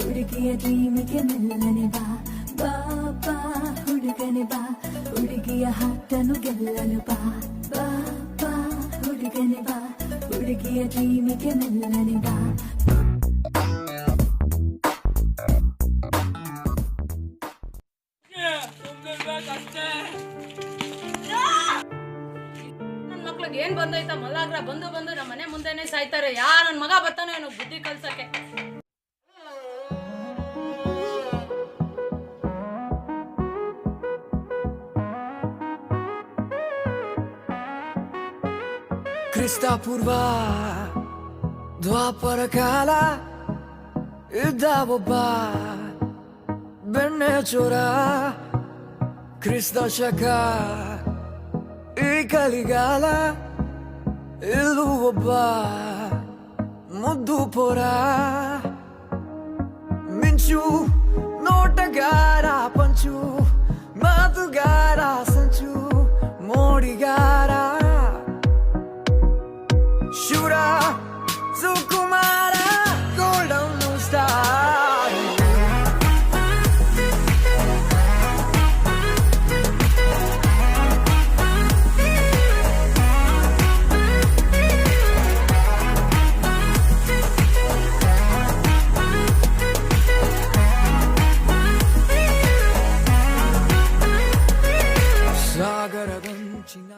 ಹುಡುಗಿಯ ಡ್ರೀಮಿಗೆ ಮೆಲ್ಲನೆ ಬಾ ಬಾ ಬಾ ಹುಡುಗನೆ ಬಾ ಹುಡುಗಿಯ ಹಾಟನ್ನು ಗೆಲ್ಲಲು ಬಾ ಬಾ ಬಾ ಹುಡುಗನೆ ಬಾ ಹುಡುಗಿಯ ಡ್ರೀಮಿಗೆ ಮೆಲ್ಲನೆ ಬಾ. ನನ್ ಮಕ್ಳಿಗೆ ಏನ್ ಬಂದೈತ ಮಲ್ಲಾಗ್ರ ಬಂದು ಬಂದು ನಮ್ಮ ಮನೆ ಮುಂದೆನೆ ಸಾಯ್ತಾರೆ. ಯಾರ ನನ್ ಮಗ ಬರ್ತಾನೆ ಏನೋ ಬುದ್ಧಿ ಕಲ್ಸಕ್ಕೆ. ಕ್ರಿಸ್ತ ಪೂರ್ವ ದ್ವಾಪರ ಕಾಲ ಇದ್ದ ಒಬ್ಬ ಬೆಣ್ಣೆ ಚೋರ. ಕ್ರಿಸ್ತ ಶಕ ಈ ಕಲಿಗಾಲ ಇಲ್ಲೂ ಒಬ್ಬ ಮುದ್ದು ಪೋರ. ಮಿಂಚು ನೋಟಗಾರ ಪಂಚು ಮಾತುಗಾರ ಸಂಚು ಮೋಡಿಗಾರ ಶೂರ ಸುಕುಮಾರ ಗೋಲ್ಡನ್ ಸ್ಟಾರ್. ಸಾಗರದಂಚಿನ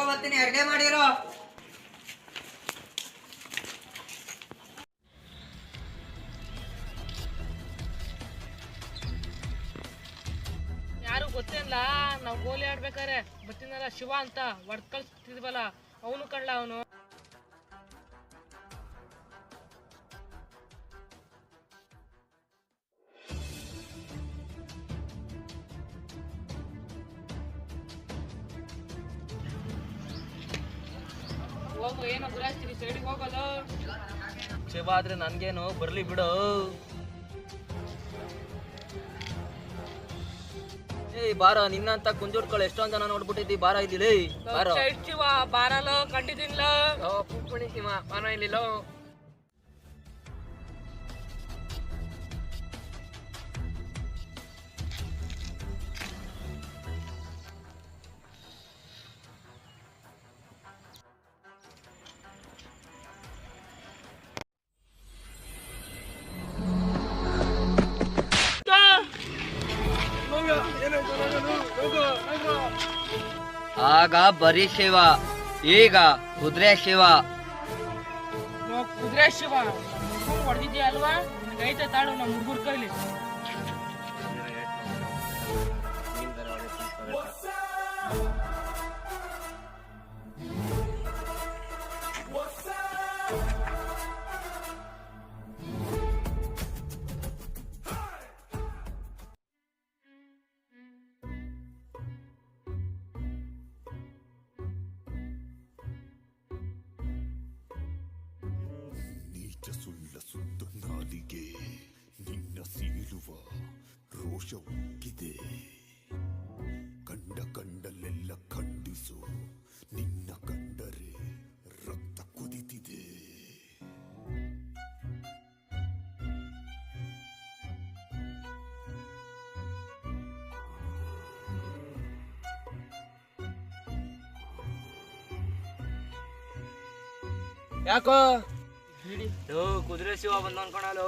ಬರ್ತೀನಿ ಅಡ್ಗೆ ಮಾಡಿರೋ. ಯಾರು ಗೊತ್ತೇನಿಲ್ಲ, ನಾವ್ ಗೋಲಿ ಆಡ್ಬೇಕಾರೆ ಬರ್ತೀನಲ್ಲ ಶಿವ ಅಂತ ಹೊಡ್ದ್ ಕಳ್ಸ್ತಿದ್ವಲ್ಲ ಅವನು ಕಳ್ಳ ಅವನು. ಹೋಗು, ಏನೋ ಗುರಾಸ್ತೀರಿ ಸೈಡಿಗೆ ಹೋಗಲ್ಲ. ಶಿವ ಆದ್ರೆ ನನ್ಗೇನು ಬರ್ಲಿ ಬಿಡು. ಏಯ್ ಬಾರ, ನಿನ್ನಂತ ಕುಂಜೂರ್ಗಳು ಎಷ್ಟೊಂದ್ ಜನ ನೋಡ್ಬಿಟ್ಟಿದ್ದಿ. ಬಾರ ಇದ್ದಿಲ್ಲ ಬಾರೋ. ಶಿವ ಬಾರಲ್ಲ ಕಂಡಿದ್ದೀನಿಲ್ಲ. ಪುಪ್ಪಣಿ ಶಿವ ಬಾರ ಇಲ್ಲಿಲ್ಲ. ಆಗ ಬರೀ ಶಿವ, ಈಗ ಕುದುರೆ ಶಿವ. ಕುದುರೆ ಶಿವ ಹೊಡೆದಿದ್ಯಾ ಅಲ್ವಾ? ಐತೆ ತಾಡು ನಮ್ಮ ಹುಡುಗರ ಕೈಲಿ. ಸುಳ್ಳ ಸುತ್ತ ನಾಲಿಗೆ ನಿನ್ನ ಸೀಳುವ ರೋಷ ಉಕ್ಕಿದೆ. ಕಂಡಲ್ಲೆಲ್ಲ ಖಂಡಿಸು, ನಿನ್ನ ಕಂಡರೆ ರಕ್ತ ಕುದಿತಿದೆ. ಯಾಕೋ ಕುದುರೆ ಶಿವ ಬಂದ ಅನ್ಕೊಳಲು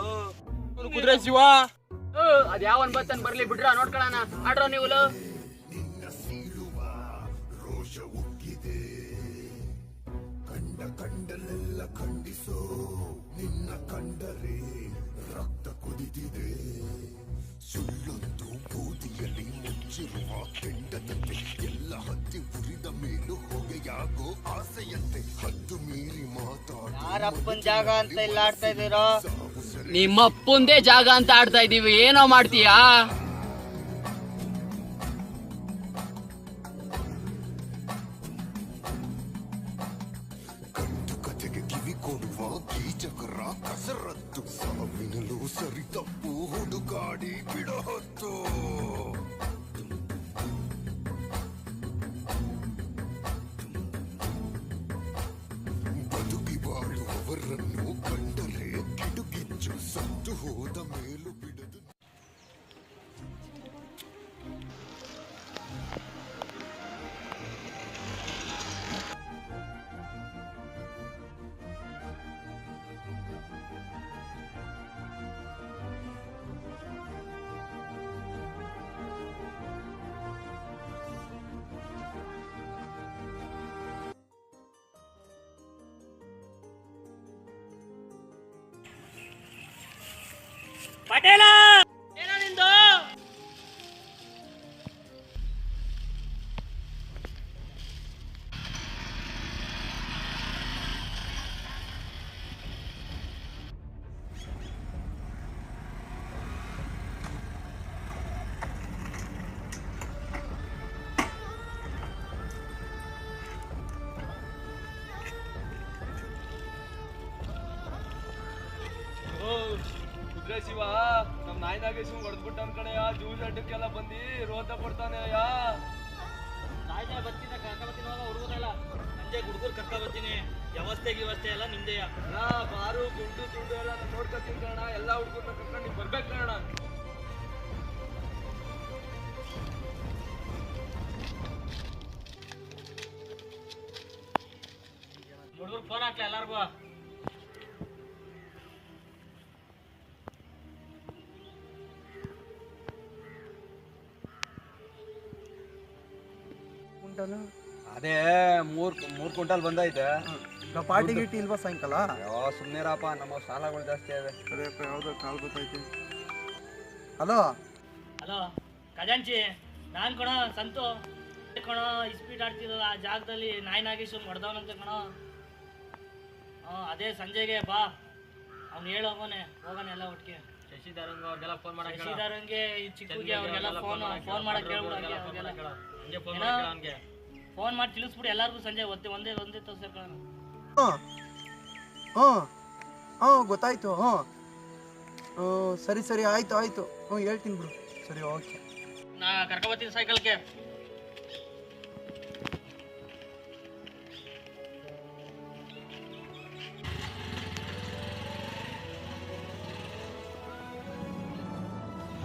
ಕುದುರೆ ಶಿವ ಅದ್ ಯಾವನ್ ಬತ್ತನ್ ಬರ್ಲಿ ಬಿಡ್ರ ನೋಡ್ಕೊಳಣ ಆಡ್ರೋ ನೀವು ನಿನ್ನ ಸೀಳುವ ರೋಷ ಉಕ್ಕಿದೆ ಕಂಡಲ್ಲೆಲ್ಲ ಖಂಡಿಸೋ ನಿನ್ನ ಕಂಡರೆ ರಕ್ತ ಕುದಿದಿದೆ ಸುಳ್ಳೊಂದು ಬೂದಿಯಲ್ಲಿ ಮುಚ್ಚಿರುವ ಕೆಂಡದಂತೆ ಎಲ್ಲ ಹತ್ತಿ ಉರಿದ ಮೇಲೂ ಹೊಗೆಯಾಗೋ ಆಸೆಯಂತೆ ಹದ್ದು ಮೀರಿ ಯಾರಪ್ಪನ್ ಜಾಗ ಅಂತ ಇಲ್ಲ ಆಡ್ತಾ ಇದೀರೋ ನಿಮ್ಮಪ್ಪಂದೇ ಜಾಗ ಅಂತ ಆಡ್ತಾ ಇದೀವಿ ಏನೋ ಮಾಡ್ತೀಯಾ ಗಂಡು ಕಥೆಗೆ ಕಿವಿ ಕೊಡುವ ಕೀಚಕರ ಕಸರತ್ತು ಸಾವಿನಲು ಸರಿ ತಪ್ಪು ಹುಡುಗಾಡಿ ಬಿಡಹತ್ತು ಬದುಕಿ ಬಾಳುವವರನ್ನು ಕಂಡರೆ ಕಿಡುಗಿಚ್ಚು ಸತ್ತು ಹೋದ ಮೇಲೂ ಬಿಡದು ಪಟೇಲ ಏನೋ ನಿಂದು ಕುದುರೆ ಶಿವ ನಮ್ ನಾಯಿನಾಗೆ ಶಿವ ಹೊಡೆದ್ಬಿಟ್ಟ ಅನ್ಕಣಯ್ಯ ಜೂಜ್ ಅಡ್ಡಕ್ಕೆಲ್ಲ ಬಂದು ರೋತ ಕೊಡ್ತಾನೆ ಅಯ್ಯ ನಾಯಿನ ಬರ್ತೀನಿ ಕರ್ಕೊಂಬತ್ತೀನಿ ಹುಡುಗರೆಲ್ಲ ಸಂಜೆ ಹುಡುಗರು ಕರ್ಕೊಂಬತ್ತೀನಿ ವ್ಯವಸ್ಥೆ ಎಲ್ಲ ನಿಮ್ದೇ ಬಾರು ಗುಂಡು ತುಂಡು ಎಲ್ಲ ನೋಡ್ಕೊತೀನಿ ಕಣ ಎಲ್ಲ ಹುಡುಗರನ್ನ ಕರ್ಕೊಂಡು ನೀವು ಬರ್ಬೇಕು ಕಣ ಹುಡುಗರು ಫೋನ್ ಹಾಕ್ಲ ಎಲ್ಲಾರ್ಗು ಅದೇ ಮೂರ್ ಕ್ವಿಂಟಲ್ ಬಂದೈತೆ ಪಾರ್ಟಿ ಗಿಟ್ಟಿ ಇಲ್ವಾ ಸಾಯಂಕಾಲ? ಸುಮ್ಮನೆರಪ್ಪ ನಮ್ಮ ಸಾಲಗಳು ಜಾಸ್ತಿ ಇದೆ. ಅದೇಪ್ಪ ಯಾವುದೋ ಕಾಲ್ ಗೊತ್ತೈತಿ. ಹಲೋ ಹಲೋ ಖಜಾಂಚಿ, ನಾನು ಕಣ ಸಂತು ಕಣ ಇಸ್ಪೀಟ್ ಆಡ್ತಿದ್ದ ಆ ಜಾಗದಲ್ಲಿ ನಾಯಿ ನಾಗೇಶ್ವರ್ ಹೊಡೆದವನಂತೆ ಕಣ. ಅದೇ ಸಂಜೆಗೆ ಬಾ, ಅವ್ನು ಹೇಳೋಗೋನೆ ಹೋಗೋಣ ಎಲ್ಲ ಒಟ್ಟಿಗೆ. ಶಶಿಧರನ್ಗೆ ಅವ್ರಿಗೆಲ್ಲ ಫೋನ್ ಮಾಡಕ್ಕೆ ಶಶಿಧರನ್ಗೆ ಈ ಚಿಕ್ಕುಗೆ ಅವ್ರಿಗೆಲ್ಲ ಫೋನ್ ಮಾಡಕ್ಕೆ ಫೋನ್ ಮಾಡಿ ತಿಳಿಸ್ಬಿಟ್ಟು ಎಲ್ಲರಿಗೂ ಸಂಜೆ ಒಂದೇ ತೋರ್ಸ್ಕೊಳ್ಳೋಣ. ಗೊತ್ತಾಯ್ತು. ಸರಿ ಆಯ್ತು ಹೇಳ್ತೀನಿ ಬಿಡು. ಸರಿ ಓಕೆ, ನಾ ಕರ್ಕೊಬತ್ತೀನಿ ಸೈಕಲ್ಗೆ.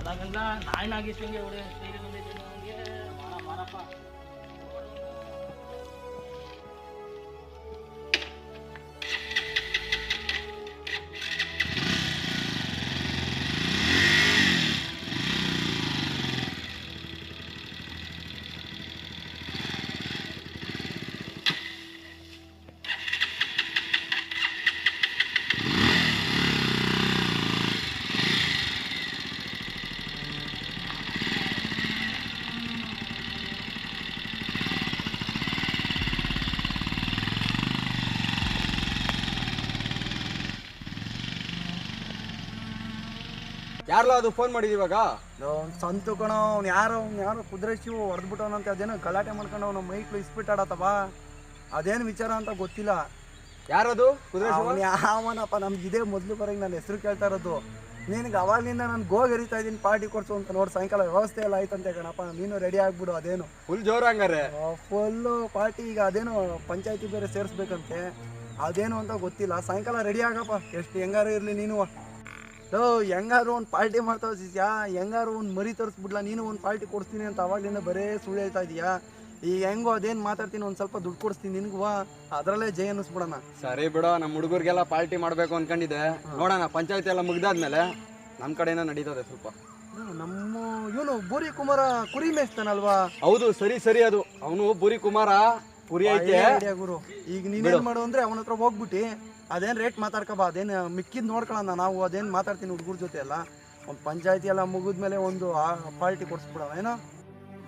ಅದಾಗಲ್ಲ ನಾಯಿ ನಾಗೇಶ್ವರಿಗೆ ಹೊಡೆ ಮಾರಪ್ಪ. ಯಾರಲ್ಲ ಅದು ಫೋನ್ ಮಾಡಿದ್ ಇವಾಗ? ಸಂತು ಕಣ, ಅವ್ನು ಯಾರೋ ಕುದುರೆ ಶಿವ ಹೊಡೆದ್ಬಿಟ್ಟವನಂತೆ. ಅದೇನೋ ಗಲಾಟೆ ಮಾಡ್ಕೊಂಡು ಅವ್ನು ಮೈಕ್ಳು ಇಸ್ಬಿಟ್ ಆಡತ್ತವ. ಅದೇನು ವಿಚಾರ ಅಂತ ಗೊತ್ತಿಲ್ಲ. ಯಾರದು ಕುದುರೆ ಶಿವ? ಅವ್ನು ಯಾವನಪ್ಪ? ನಮ್ಗೆ ಇದೇ ಮೊದಲು ಬರೋಂಗೆ ನಾನು ಹೆಸರು ಕೇಳ್ತಾ ಇರೋದು. ನಿನಗೆ ಅವಾಗಲಿಂದ ನಾನು ಗೋಗರಿತಾ ಇದ್ದೀನಿ ಪಾರ್ಟಿ ಕೊಡ್ಸು ಅಂತ. ನೋಡಿ ಸಾಯಂಕಾಲ ವ್ಯವಸ್ಥೆ ಎಲ್ಲ ಆಯ್ತಂತೆ ಕಣಪ್ಪ, ನೀನು ರೆಡಿ ಆಗ್ಬಿಡು. ಅದೇನು ಫುಲ್ ಜೋರು ಹಂಗಾರೆ? Full party. ಈಗ ಅದೇನೋ ಪಂಚಾಯತಿ ಬೇರೆ ಸೇರಿಸ್ಬೇಕಂತೆ, ಅದೇನು ಅಂತ ಗೊತ್ತಿಲ್ಲ. ಸಾಯಂಕಾಲ ರೆಡಿ ಆಗಪ್ಪ, ಎಷ್ಟು ಹೆಂಗಾರು ಇರಲಿ ನೀನು. ಹೆಂಗಾರು ಒಂದು ಪಾರ್ಟಿ ಮಾಡ್ತಾವ ಶಿಷ್ಯ, ಹೆಂಗಾರು ಒಂದು ಮರಿ ತರಿಸ್ಬಿಡ್ಲಾ. ನೀನು ಒಂದು ಪಾರ್ಟಿ ಕೊಡ್ತೀನಿ ಅಂತ ಅವಾಗಲಿಂದ ಬರೇ ಸುಳ್ಳು ಹೇಳ್ತಾ ಇದೀಯಾ. ಈಗ ಹೆಂಗೋ ಅದೇನು ಮಾತಾಡ್ತೀನಿ ಒಂದು ಸ್ವಲ್ಪ ದುಡ್ಡು ಕೊಡಿಸ್ತೀನಿ ನಿನಗೂ ಅದರಲ್ಲೇ ಜೈ ಅನ್ನಿಸ್ಬಿಡೋಣ. ಸರಿ ಬಿಡೋ, ನಮ್ಮ ಹುಡುಗರಿಗೆಲ್ಲ ಪಾರ್ಟಿ ಮಾಡಬೇಕು ಅನ್ಕೊಂಡಿದ್ದೆ. ನೋಡೋಣ, ಪಂಚಾಯತಿ ಎಲ್ಲ ಮುಗ್ದಾದ್ಮೇಲೆ ನಮ್ಮ ಕಡೆಯಿಂದ ನಡೀತದೆ ಸ್ವಲ್ಪ. ನಮ್ಮ ಇವನು ಬೂರಿ ಕುಮಾರ ಕುರಿ ಮೇಯಿಸ್ತಾನಲ್ವಾ? ಹೌದು, ಸರಿ ಸರಿ, ಅದು ಅವನು ಬೂರಿ ಕುಮಾರ ಕುರಿ ಐತೆ ಐಡಿಯಾ ಗುರು. ಈಗ ನೀನೇನು ಮಾಡು ಅಂದರೆ ಅವನ ಹತ್ರ ಹೋಗ್ಬಿಟ್ಟು ಅದೇನು ರೇಟ್ ಮಾತಾಡ್ಕೊಬಾ, ಅದೇನು ಮಿಕ್ಕಿದ್ ನೋಡ್ಕೊಳ್ಳೋಣ ನಾವು. ಅದೇನು ಮಾತಾಡ್ತೀನಿ ಹುಡುಗರ ಜೊತೆ ಎಲ್ಲ. ಒಂದು ಪಂಚಾಯತಿ ಎಲ್ಲ ಮುಗಿದ್ಮೇಲೆ ಒಂದು ಪಾರ್ಟಿ ಕೊಡಿಸ್ಬಿಡೋಣ ಏನೋ.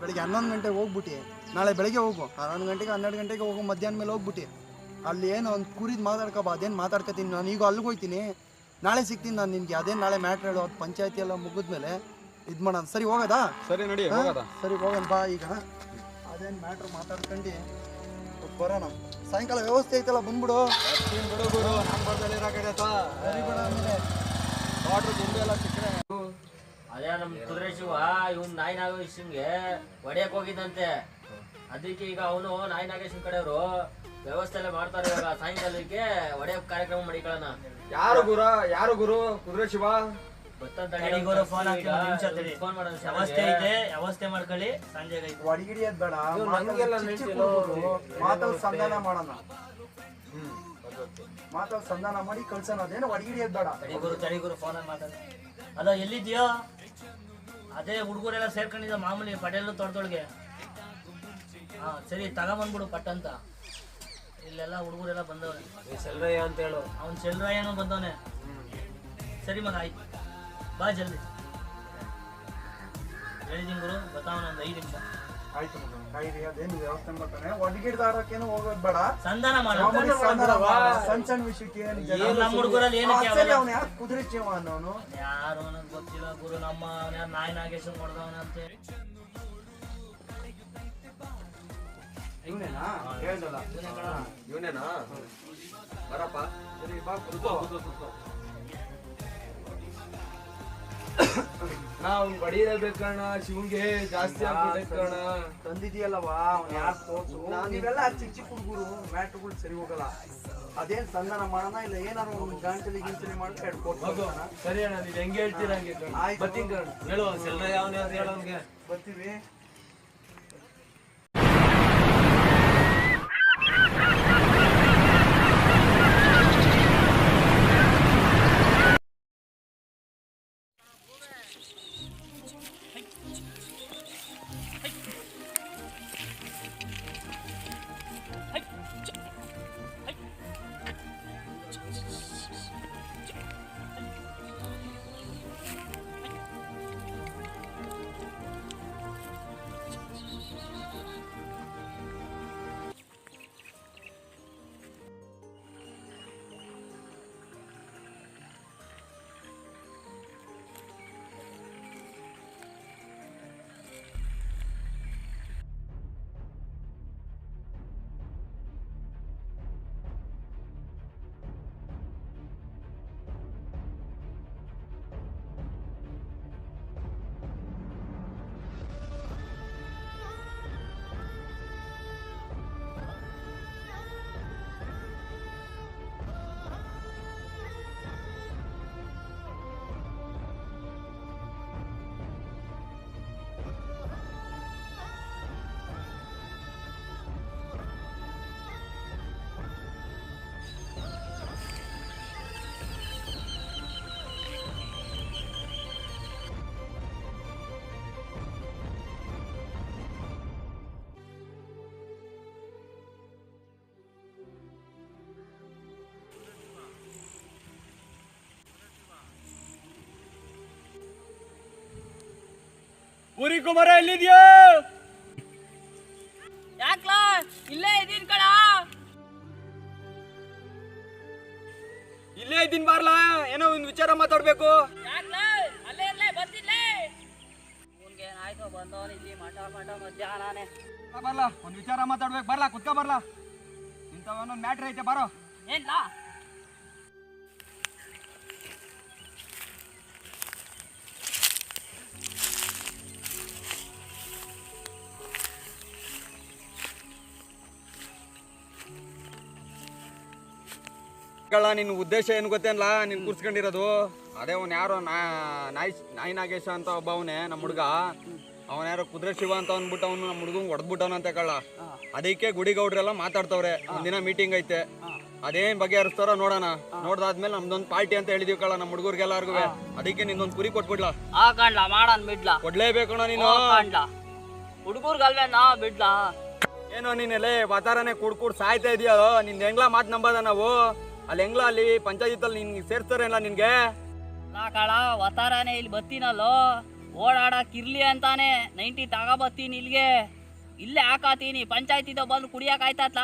ಬೆಳಿಗ್ಗೆ 11 ಗಂಟೆಗೆ ಹೋಗ್ಬಿಟ್ಟು, ನಾಳೆ ಬೆಳಿಗ್ಗೆ ಹೋಗು. 11 ಗಂಟೆಗೆ 12 ಗಂಟೆಗೆ ಹೋಗು, ಮಧ್ಯಾಹ್ನ ಮೇಲೆ ಹೋಗ್ಬಿಟ್ಟು ಅಲ್ಲಿ ಏನು ಒಂದು ಕುರಿದು ಮಾತಾಡ್ಕೊಬಾ. ಅದೇನು ಮಾತಾಡ್ಕೊತೀನಿ ನಾನು. ಈಗ ಅಲ್ಲಿಗೆ ಹೋಗ್ತೀನಿ, ನಾಳೆ ಸಿಗ್ತೀನಿ ನಾನು ನಿನಗೆ. ಅದೇನು ನಾಳೆ ಮ್ಯಾಟ್ರ್ ಹೇಳೋ, ಅದು ಪಂಚಾಯತಿ ಎಲ್ಲ ಮುಗಿದ್ಮೇಲೆ ಇದು ಮಾಡೋಣ. ಸರಿ ಹೋಗೋದಾ? ಸರಿ ನಡಿ, ಹೋಗೋದ. ಸರಿ ಹೋಗೋಣ ಬಾ. ಈಗ ಅದೇನು ಮ್ಯಾಟ್ರ್ ಮಾತಾಡ್ಕೊಂಡು ಬರೋಣ. ಸಾಯಂಕಾಲ ವ್ಯವಸ್ಥೆ ಐತಲ್ಲ, ಬಂದ್ಬಿಡು. ವಾಟ್ರ್ ದುಡ್ಡು ಎಲ್ಲ ಸಿಕ್ಕರೆ ಅದೇ ನಮ್ಮ ಕುದುರೆ ಶಿವ ಇವ್ನು ನಾಯಿ ನಾಗೇಶನ್ಗೆ ಹೊಡೆಯಕ್ ಹೋಗಿದ್ದಂತೆ. ಅದಕ್ಕೆ ಈಗ ಅವನು ನಾಯಿ ನಾಗೇಶನ್ ಕಡೆಯವರು ವ್ಯವಸ್ಥೆ ಎಲ್ಲ ಮಾಡ್ತಾರೆ. ಇವಾಗ ಸಾಯಂಕಾಲಕ್ಕೆ ಹೊಡೆಯಕ್ ಕಾರ್ಯಕ್ರಮ ಮಾಡಿಕೊಳ್ಳೋಣ. ಯಾರು ಗುರು ಕುದುರೆ ಶಿವ? ಫೋನ್ ಮಾಡೋಣ. ವ್ಯವಸ್ಥೆ ಇದೆ, ವ್ಯವಸ್ಥೆ ಮಾಡ್ಕೊಳ್ಳಿ. ಸಂಜೆಗೆ ಹೊಡಿಗಿಡಿಯೋದ್ ಬೇಡ, ಮಾತಾಡ್ ಸಂಧಾನ ಮಾಡೋಣ. ಮಾತಾಡ್ ಸಂಧಾನ ಮಾಡಿ ಕಳ್ಸೋಣ. ಅದೇನು ಹೊಡಿಗಿಡಿಯೋದ್ ಬೇಡ. ತಡಿಗುರು ಫೋನ್ ಮಾತಾಡ. ಅದ ಎಲ್ಲಿದ್ಯೋ? ಅದೇ ಹುಡುಗರೆಲ್ಲ ಸೇರ್ಕೊಂಡಿದ್ದ ಮಾಮೂಲಿ ಪಟೇಲು ತೊಡ್ದೊಳಗೆ. ಹಾ ಸರಿ, ತಗೊಂಬಂದ್ಬಿಡು ಪಟ್ ಅಂತ. ಇಲ್ಲೆಲ್ಲ ಹುಡುಗರೆಲ್ಲ ಬಂದವನೆ. ಸೆಲ್ರಯ್ಯ ಅಂತ ಹೇಳು. ಅವ್ನು ಚೆಲ್ರಾಯನೂ ಬಂದವನೆ. ಸರಿ ಮಗ, ಆಯ್ತು ಬಾ ಜಲ್ದಿ. ಹೇಳಿದೀನಿ ಗುರು, ಗೊತ್ತಾವನ ಒಂದು 5 ನಿಮಿಷ. ಆಯ್ತು ಕಾಯಿರಿ. ಅದೇನು ವ್ಯವಸ್ಥೆ ಮಾಡ್ತಾನೆ. ಹೊಡಿಗಿಡ್ದಾಡಕ್ಕೇನು ಹೋಗೋದ್ ಬೇಡ. ಸಂಧಾನ ಮಾಡ. ಸಣ್ಣ ಸಣ್ಣ ವಿಷಯಕ್ಕೆ ನಮ್ಮ ಹುಡುಗರಲ್ಲಿ ಏನಕ್ಕೆ ಅವ್ನು ಯಾರು ಕುದುರೆ ಚೇವ ಅನ್ನೋನು? ಯಾರು ಅನ್ನೋದು ಗೊತ್ತಿಲ್ಲ ಗುರು. ನಮ್ಮ ನಾಯಿ ನಾಗೇಶನ್ ಹೊಡೆದವನಂತೆ. ಇವನೇನಾ? ಹೇಳ್ದಲ್ಲ ಇವನೇನಾ? ಬರಪ್ಪ. ಸರಿ ಬಾ, ಕೂತ್ಕೋ. ನಾವು ಬಡಿಲೇಬೇಕಣ್ಣ, ಶಿವಂಗೆ ಜಾಸ್ತಿ ಆಗ್ಬಿಟ್ಟೈತೆ ಕಣ. ತಂದಿದೀಯಲ್ಲವಾ, ಅವ್ನು ಯಾರು ತೋರ್ಸು. ನೀವೆಲ್ಲ ಚಿಕ್ಕ ಚಿಕ್ಕ ಹುಡುಗರು, ಮ್ಯಾಟ್ರುಗಳು ಸರಿ ಹೋಗಲ್ಲ. ಅದೇನ್ ಸಂಧಾನ ಮಾಡೋಣ, ಇಲ್ಲ ಏನಾರು ಒಂದು ಗಂಟಲಿ ಗಿಂಟಲಿ ಮಾಡಿ ಹೋಗು. ಸರಿ ಅಣ್ಣ, ನೀವು ಹೆಂಗೆ ಹೇಳ್ತೀರಾ ಹಂಗೆ ಕಣ. ಆಯ್ತು. ಬರ್ತೀನಿ ಕಣ. ಹೇಳು ಸೆಲ್ರಯ್ಯ ಅವನು ಯಾರು ಹೇಳೋನ್ಗೆ. ಬರ್ತೀವಿ. ಬೂರಿ ಕುಮಾರ ಎಲ್ಲಿದ್ಯೋ? ಯಾಕ್ಲಾ ಇಲ್ಲೇ ಇದೀನ್ ಕಣ. ಇಲ್ಲೇ ಇದ್ದೀನಿ, ಬಾರ್ಲಾ. ಏನೋ ಒಂದು ವಿಚಾರ ಮಾತಾಡ್ಬೇಕು. ಯಾಕ್ಲಾ ಅಲ್ಲೇ ಇರ್ಲೇ, ಬರ್ತಿಲ್ಲೇ. ಅವ್ನ್ಗೆ ಏನಾಯ್ತು, ಬಂದವನು ಇಲ್ಲಿ ಮಠ ಮಧ್ಯಾಹ್ನನೇ. ಬರ್ಲಾ, ಒಂದು ವಿಚಾರ ಮಾತಾಡ್ಬೇಕು. ಬರ್ಲಾ, ಕುತ್ಕೊ ಬರ್ಲಾ. ಇಂಥವನ್ನೊಂದು ಮ್ಯಾಟ್ರ್ ಐತೆ, ಬಾರೋ. ಏನ್ಲಾ? ನಿನ್ನ ಉದ್ದೇಶ ಏನು ಗೊತ್ತೇನಲ್ಲ? ನೀನು ಕೂರ್ಸ್ಕೊಂಡಿರೋದು ಅದೇ ಅವ್ನು ಯಾರೋ ನಾಯಿ ನಾಗೇಶ ಅಂತ ಒಬ್ಬ ಅವನೇ, ನಮ್ಮ ಹುಡುಗ. ಅವನ ಯಾರೋ ಕುದುರೆ ಶಿವ ಅಂತ ಅಂದ್ಬಿಟ್ಟು ಅವನು ನಮ್ಮ ಹುಡುಗಂಗೆ ಹೊಡೆದ್ಬಿಟ್ಟವನಂತೆ ಕಳ್ಳ. ಅದಕ್ಕೆ ಗುಡಿಗೌಡ್ರೆಲ್ಲ ಮಾತಾಡ್ತವ್ರೆ, ಒಂದಿನ ಮೀಟಿಂಗ್ ಐತೆ, ಅದೇನ್ ಬಗೆಹರಿಸ್ತಾರೋ ನೋಡೋಣ. ನೋಡ್ದಾದ್ಮೇಲೆ ನಮ್ದೊಂದು ಪಾರ್ಟಿ ಅಂತ ಹೇಳಿದೀವಿ ಕಳ್ಳ ನಮ್ಮ ಹುಡುಗರಿಗೆಲ್ಲರಿಗೂ. ಅದಕ್ಕೆ ನಿಂದೊಂದು ಕುರಿ ಕೊಟ್ಬಿಡ್ಲಾ? ಕಾಣ್ಲಾ ಮಾಡನ್ ಬಿಡ್ಲಾ? ಕೊಡ್ಲೇಬೇಕಣ್ಣ ನೀನು. ಕಾಣ್ಲಾ ಹುಡುಗರ್ಗಲ್ವೇ ನಾ ಬಿಡ್ಲಾ? ಏನೋ ನೀನೆಲ್ಲೇ ವಾತಾರನೆ ಕೂಡ್ ಸಾಯ್ತಾ ಇದೆಯೋ, ನಿನ್ ಹೆಂಗ್ಲಾ ಮಾತು ನಂಬದ ನಾವು? ಅಲ್ಲಿ ಹೆಂಗ್ಲಾ ಅಲ್ಲಿ ಪಂಚಾಯತಿಯಲ್ಲಿ ನಿನ್ಗೆ ಸೇರ್ಸ್ತಾರೇನಲ್ಲ ನಿನ್ಗೆ? ನಾ ಕಾಳ ವತಾರನೆ ಇಲ್ಲಿ ಬತ್ತೀನಲ್ಲೋ, ಓಡಾಡಕ್ ಇರ್ಲಿ ಅಂತಾನೆ 90 ತಗೋಬತ್ತೀನಿ ಇಲ್ಲಿಗೆ. ಇಲ್ಲೇ ಹಾಕಾತೀನಿ, ಪಂಚಾಯತಿದ ಬಂದು ಕುಡಿಯಕ್ ಆಯ್ತತ್ಲ?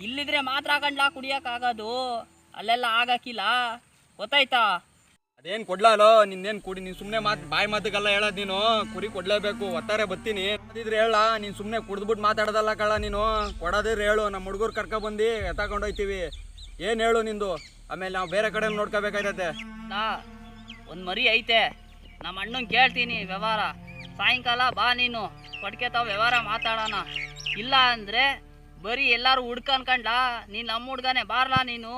ಇಲ್ಲಿದ್ರೆ ಮಾತ್ರ ಕಂಡ್ಲಾ ಕುಡಿಯಕ್ ಆಗೋದು, ಅಲ್ಲೆಲ್ಲ ಆಗಕ್ಕಿಲ್ಲ, ಗೊತ್ತಾಯ್ತಾ? ಅದೇನ್ ಕೊಡ್ಲಾಲೋ ನಿನ್ನೇನ್ ಕುಡಿ, ನೀನ್ ಸುಮ್ನೆ ಬಾಯಿ ಮಾತುಗೆಲ್ಲ ಹೇಳೋದ್ ನೀನು. ಕುರಿ ಕೊಡ್ಲೇಬೇಕು, ಒತ್ತಾರೆ ಬತ್ತೀನಿ ಅದಿದ್ರೆ ಹೇಳ. ನೀನ್ ಸುಮ್ನೆ ಕುಡ್ದ್ಬಿಟ್ಟು ಮಾತಾಡೋದಲ್ಲ ಕಳ್ಳ ನೀನು. ಕೊಡೋದಿದ್ರೆ ಹೇಳು, ನಮ್ಮ ಹುಡುಗರು ಕರ್ಕೊಬಂದು ಎತ್ತಾಕೊಂಡೋಯ್ತೀವಿ. ಏನ್ ಹೇಳು ನಿಂದು, ಆಮೇಲೆ ನಾವು ಬೇರೆ ಕಡೆ ನೋಡ್ಕೋಬೇಕಾಯ್ತದೆ. ಒಂದ್ ಮರಿ ಐತೆ, ನಮ್ಮ ಅಣ್ಣಂಗೆ ಕೇಳ್ತೀನಿ ವ್ಯವಹಾರ. ಸಾಯಂಕಾಲ ಬಾ ನೀನು, ಕೊಡ್ಕೆತಾವ್ ವ್ಯವಹಾರ ಮಾತಾಡೋಣ. ಇಲ್ಲ ಅಂದ್ರೆ ಬರೀ ಎಲ್ಲಾರು ಹುಡ್ಕನ್ಕಂಡ್ಲಾ, ನೀನ್ ನಮ್ಮ ಹುಡ್ಗನೆ ಬಾರ್ಲಾ ನೀನು.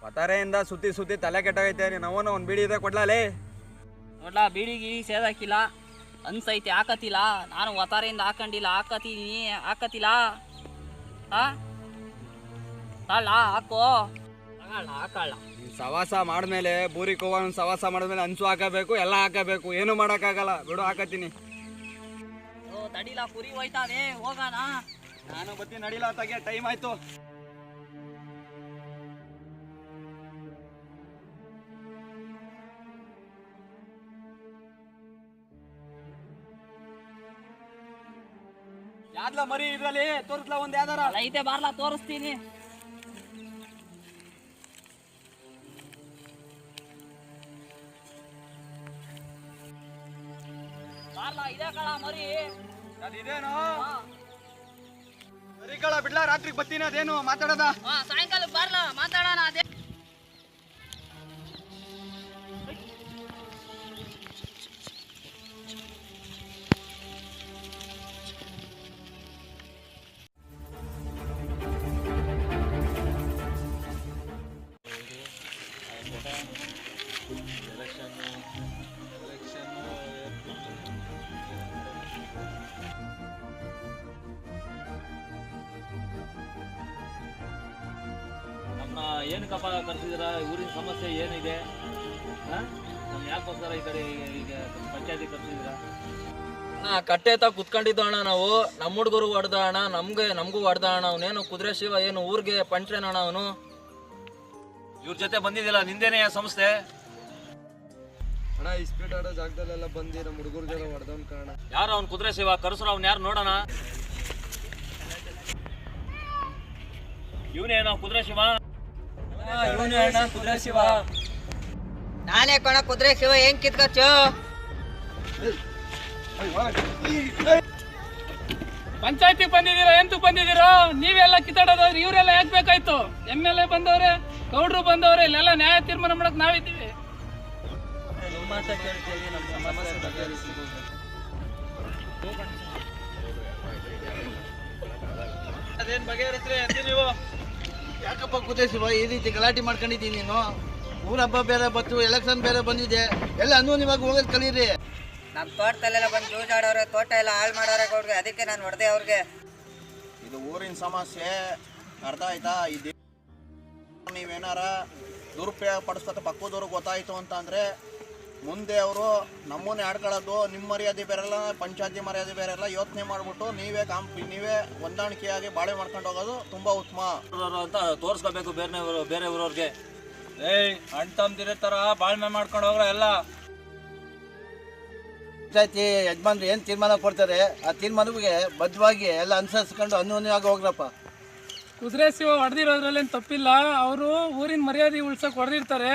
ಒತ್ತಾರೆಯಿಂದ ಸುತ್ತಿ ತಲೆ ಕೆಟ್ಟಾಗೈತೆ. ನೀನು ಅವನು ಒಂದು ಬೀಡಿ ಇದೆ ಕೊಡ್ಲಾಲೇ? ನೋಡ್ಲಾ ಬೀಡಿಗೆ ಸೇದಾಕಿಲ್ಲ ಅನ್ಸೈತಿ, ಹಾಕತಿಲ್ಲ. ನಾನು ಒತ್ತಾರೆಯಿಂದ ಹಾಕೊಂಡಿಲ್ಲ, ಹಾಕತಿಲ್ಲ. ಅಲ್ಲ ಹಾಕೋ, ಹಾಕಲ್ಲ. ಸವಾಸ ಮಾಡಿದ್ಮೇಲೆ ಬೂರಿ ಕೋವ ಸವಾಸ ಮಾಡಿದ್ಮೇಲೆ ಅನ್ಸು ಹಾಕಬೇಕು, ಎಲ್ಲ ಹಾಕಬೇಕು. ಏನು ಮಾಡೋಕ್ಕಾಗಲ್ಲ ಬಿಡು, ಹಾಕತ್ತೀನಿ. ತಡಿಲ ಕುರಿ ಹೋಯ್ತಾವೆ, ಹೋಗೋಣ. ನಾನು ಬತ್ತೀನಿ, ನಡಿಲ್ಲ ತಗೆ, ಟೈಮ್ ಆಯ್ತು. ಯಾವ್ದಲ್ಲ ಮರಿ ಇದ್ರಲ್ಲಿ ತೋರಿಸ್ಲಾ ಒಂದ್ ಯಾವ್ದಾರ? ಐತೆ ಬಾರ್ಲಾ ತೋರಿಸ್ತೀನಿ. ಬಾರ್ಲಾ ಇದೆ ಕಳ ಮರಿ. ಅದಿದೇನು ಸರಿ ಕಳ, ಬಿಡ್ಲಾ ರಾತ್ರಿಗೆ ಬತ್ತೀನಿ. ಅದೇನು ಮಾತಾಡೋದ? ಸಾಯಂಕಾಲಕ್ಕೆ ಬಾರ್ಲಾ ಮಾತಾಡೋಣ. ಅದೇ ನಮ್ಮನ್ನ ಏನಕ್ಕಪ್ಪ ಕರೆಸಿದ್ರ? ಊರಿನ ಸಮಸ್ಯೆ ಏನಿದೆ? ನಮ್ ಯಾಕೋಸ್ಕರ ಈ ಕಡೆ ಈಗ ಪಂಚಾಯತಿ ಕರೆಸಿದ್ರ? ಕಟ್ಟೆ ತಾ ಕುತ್ಕೊಂಡಿದ್ದು ಅಣ್ಣ ನಾವು. ನಮ್ಮ ಹುಡುಗರು ಹೊಡೆದ ಅಣ್ಣ, ನಮಗೂ ಹೊಡೆದ ಅಣ್ಣ. ಅವನೇನು ಕುದುರೆ ಶಿವ ಏನು ಊರಿಗೆ ಪಂಟ್ರೇನ ಅಣ್ಣ ಅವನು. ಇವ್ರ ಜೊತೆ ಬಂದಿದ್ದಿಲ್ಲ, ನಿಂದೇನೆ ಸಂಸ್ಥೆ? ಅಣ್ಣ ಇಸ್ಪೀಟ್ ಆಡೋ ಜಾಗದಲ್ಲೆಲ್ಲ ಬಂದು ನಮ್ಮ ಹುಡುಗರಿಗೆಲ್ಲ ಹೊಡೆದವನ್ ಕಾರಣ. ಯಾರು ಅವ್ನು ಕುದುರೆ ಶಿವ? ಕರೆಸ್ರು ಅವ್ನು ಯಾರು ನೋಡೋಣ. ಇವನೇನೋ ಕುದುರೆ ಶಿವ? ಇವನೇ ಅಣ್ಣ ಕುದುರೆ ಶಿವ. ನಾನೇ ಕಣ ಕುದುರೆ ಶಿವ. ಹೆಂಗ್ ಕಿತ್ಕಚ್ಚು? ಪಂಚಾಯತಿ ಬಂದಿದ್ದೀರಾ? ಎಂತೂ ಬಂದಿದ್ದೀರಾ? ನೀವೆಲ್ಲ ಕಿತ್ತಾಡೋದಾದ್ರೆ ಇವರೆಲ್ಲ ಯಾಕೆ ಬೇಕಾಯ್ತು? MLA ಬಂದವ್ರೆ, ಗೌಡ್ರು ಬಂದವ್ರೆ, ಇಲ್ಲೆಲ್ಲ ನ್ಯಾಯ ತೀರ್ಮಾನ ಮಾಡಕ್ ನಾವಿದ್ದೀವಿ. ನಿಮ್ಮ ಮಾತ ಕೇಳ್ತೀವಿ, ನಮ್ಮ ಸಮಸ್ಯೆ ಬಗೆಹರಿಸ್ತೀವಿ. ಅದೇನ್ ಬಗೆಹರಿಸ್ರಿ ಅಂತ ನೀವು? ಯಾಕಪ್ಪ ಕುದುರೆ ಶಿವ ಈ ರೀತಿ ಗಲಾಟೆ ಮಾಡ್ಕೊಂಡಿದ್ದೀನಿ ನೀನು? ಊರ ಹಬ್ಬ ಬೇರೆ ಬತ್ತು, ಎಲೆಕ್ಷನ್ ಬೇರೆ ಬಂದಿದೆ, ಎಲ್ಲ ಅನ್ಯೋನ್ಯವಾಗಿ ಹೋಗೋದು ಕಲೀರಿ. ನಮ್ಮ ತೋಟದಲ್ಲೆಲ್ಲ ಬಂದು ಜೂಜಾಡೋರೆ, ತೋಟ ಎಲ್ಲ ಹಾಳು ಮಾಡೋರೆ ಗೌಡ್ರಿಗೆ. ಅದಕ್ಕೆ ನಾನು ಹೊಡೆದೆ ಅವ್ರಿಗೆ. ಇದು ಊರಿನ ಸಮಸ್ಯೆ, ಅರ್ಥ ಆಯ್ತಾ? ನೀವೇನಾರ ದುರುಪಯೋಗ ಪಡಿಸ್ಕೊತ ಪಕ್ಕದವ್ರಿಗೆ ಗೊತ್ತಾಯ್ತು ಅಂತಂದರೆ ಮುಂದೆ ಅವರು ನಮ್ಮನ್ನೇ ಆಡ್ಕೊಳ್ಳೋದು. ನಿಮ್ಮ ಮರ್ಯಾದೆ ಬೇರೆಲ್ಲ, ಪಂಚಾಯತಿ ಮರ್ಯಾದೆ ಬೇರೆಲ್ಲ ಯೋಚನೆ ಮಾಡಿಬಿಟ್ಟು ನೀವೇ ಹೊಂದಾಣಿಕೆಯಾಗಿ ಬಾಳೆ ಮಾಡ್ಕೊಂಡು ಹೋಗೋದು ತುಂಬ ಉತ್ತಮ ಅಂತ ತೋರಿಸ್ಕೋಬೇಕು ಬೇರೆ ಊರವ್ರಿಗೆ. ಅಣ್ಣ ತಮ್ಮದಿರೋ ಥರ ಬಾಳ್ಮೆ ಮಾಡ್ಕೊಂಡು ಹೋಗ್ರ ಎಲ್ಲ. ಪಂಚಾಯತಿ ಯಜಮಾನ್ರು ಏನು ತೀರ್ಮಾನ ಕೊಡ್ತಾರೆ ಆ ತೀರ್ಮಾನಕ್ಕೆ ಬದ್ಧವಾಗಿ ಎಲ್ಲ ಅನುಸರಿಸ್ಕೊಂಡು ಅನ್ಯೋನ್ಯವಾಗಿ ಹೋಗ್ರಪ್ಪ. ಕುದುರೆ ಶಿವ ಹೊಡೆದಿರೋದ್ರಲ್ಲೇನು ತಪ್ಪಿಲ್ಲ. ಅವರು ಊರಿನ ಮರ್ಯಾದೆ ಉಳ್ಸಕ್ ಹೊಡೆದಿರ್ತಾರೆ,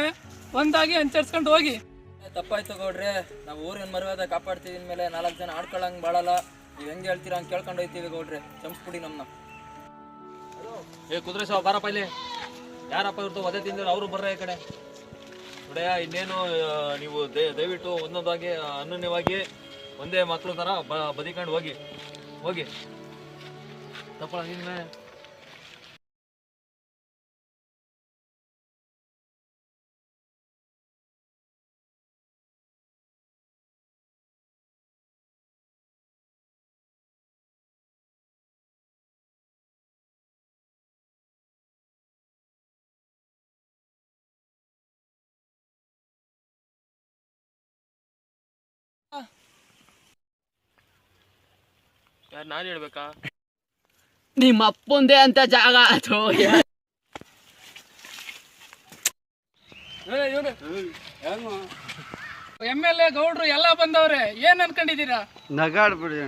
ಒಂದಾಗಿ ಅನುಸರಿಸ್ಕೊಂಡು ಹೋಗಿ. ತಪ್ಪಾಯ್ತು ಗೌಡ್ರೆ, ನಾವು ಊರಿನ ಮರ್ಯಾದೆ ಕಾಪಾಡ್ತೀವಿ. ಇನ್ಮೇಲೆ 4 ಜನ ಆಡ್ಕೊಳಂಗೆ ಬಾಳಲ್ಲ. ನೀವು ಹೆಂಗೆ ಹೇಳ್ತೀರಾ ಹಂಗೆ ಕೇಳ್ಕೊಂಡು ಹೋಯ್ತೀವಿ ಗೌಡ್ರೆ. ಕ್ಷಮಿಸ್ಬಿಡಿ ನಮ್ಮನ್ನ. ಕುದುರೆ ಶಿವ ಬಾರಪ್ಪ ಇಲ್ಲಿ. ಯಾರಪ್ಪ ಇವ್ರದ್ದು ಒದೆ ತಿಂದ್ರೆ ಅವರು ಬರ್ರ ಈ ಕಡೆ. ನೋಡಯ್ಯ, ಇನ್ನೇನು ನೀವು ದಯವಿಟ್ಟು ಒಂದೊಂದಾಗಿ ಅನನ್ಯವಾಗಿ ಒಂದೇ ಮಕ್ಕಳು ಥರ ಬದಿಕೊಂಡು ಹೋಗಿ ತಪ್ಪ ನಿನ್ನೆ ನಾನು ಹೇಳ್ಬೇಕಾ? ನಿಮ್ಮ ಅಪ್ಪಂದೇ ಅಂತ ಜಾಗ ಅದು. MLA ಗೌಡ್ರು ಎಲ್ಲ ಬಂದವ್ರೆ, ಏನ್ ಅನ್ಕೊಂಡಿದೀರಾ? ನಗಾಡ್ಬಿಡಿ.